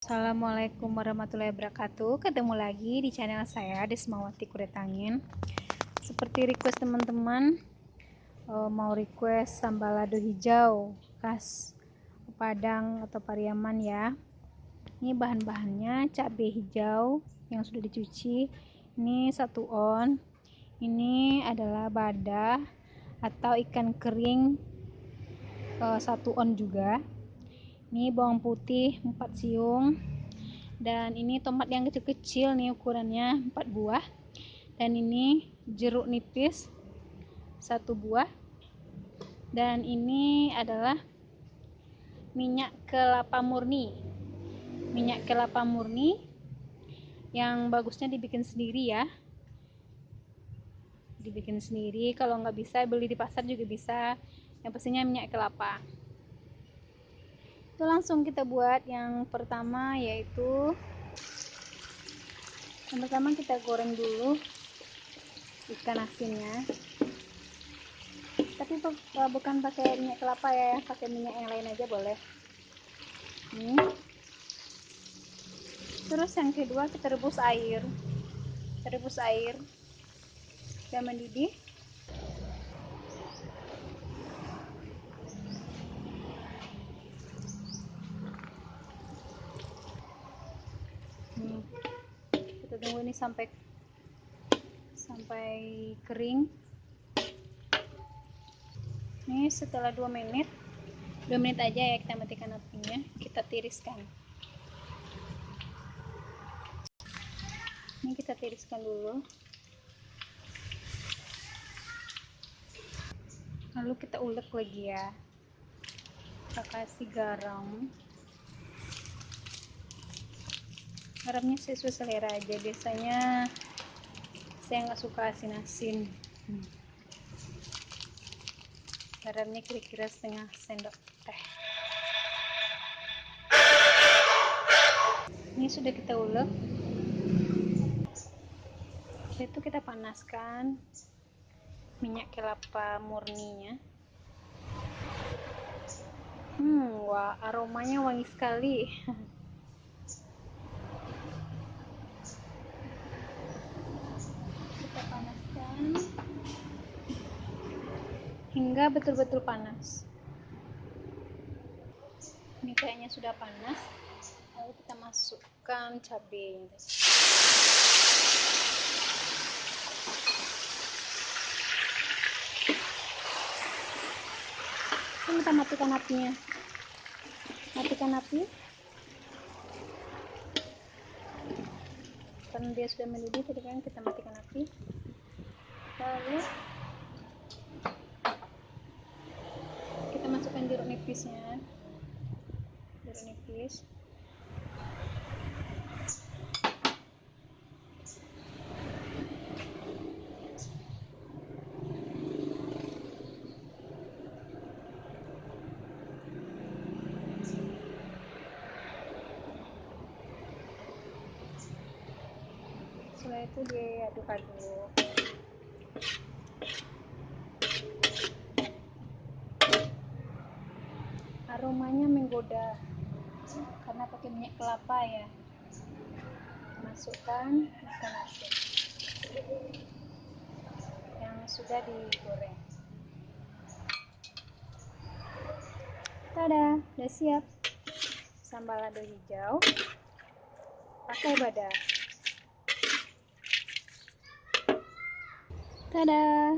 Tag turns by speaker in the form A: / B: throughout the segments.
A: Assalamualaikum warahmatullahi wabarakatuh. Ketemu lagi di channel saya, Desmawati Kuretangin. Seperti request teman-teman, mau request sambal lado hijau khas Padang atau Pariaman ya. Ini bahan-bahannya: cabai hijau yang sudah dicuci, ini 1 on. Ini adalah bada atau ikan kering 1 on juga. Ini bawang putih 4 siung, dan ini tomat yang kecil-kecil nih, ukurannya 4 buah, dan ini jeruk nipis 1 buah, dan ini adalah minyak kelapa murni yang bagusnya dibikin sendiri ya, kalau nggak bisa beli di pasar juga bisa, yang pastinya minyak kelapa. Itu langsung kita buat. Yang pertama kita goreng dulu ikan asinnya, tapi bukan pakai minyak kelapa ya, pakai minyak yang lain aja boleh. Terus yang kedua kita rebus air dan mendidih. Kita tunggu ini sampai kering. Ini setelah 2 menit aja ya, kita matikan apinya, kita tiriskan. Ini kita tiriskan dulu, lalu kita ulek lagi ya, kita kasih garamnya sesuai selera aja. Biasanya saya nggak suka asin-asin. Garamnya kira-kira setengah sendok teh. Ini sudah kita ulek. Setelah itu kita panaskan minyak kelapa murninya. Wah, aromanya wangi sekali. Kita panaskan hingga betul-betul panas. Ini kayaknya sudah panas. Lalu kita masukkan cabai. Kita matikan apinya. Karena dia sudah mendidih tadi kan, kita matikan api. Lalu kita masukkan jeruk nipisnya. Setelah itu diaduk-aduk. Aromanya menggoda karena pakai minyak kelapa ya. Masukkan ikan asin yang sudah digoreng. Tada, udah siap sambal lado hijau pakai bada. Tada,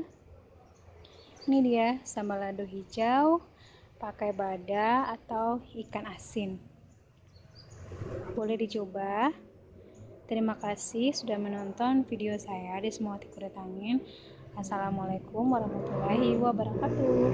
A: ini dia sambal lado hijau pakai bada atau ikan asin. Boleh dicoba. Terima kasih sudah menonton video saya, Desmawati Kuretangin. Assalamualaikum warahmatullahi wabarakatuh.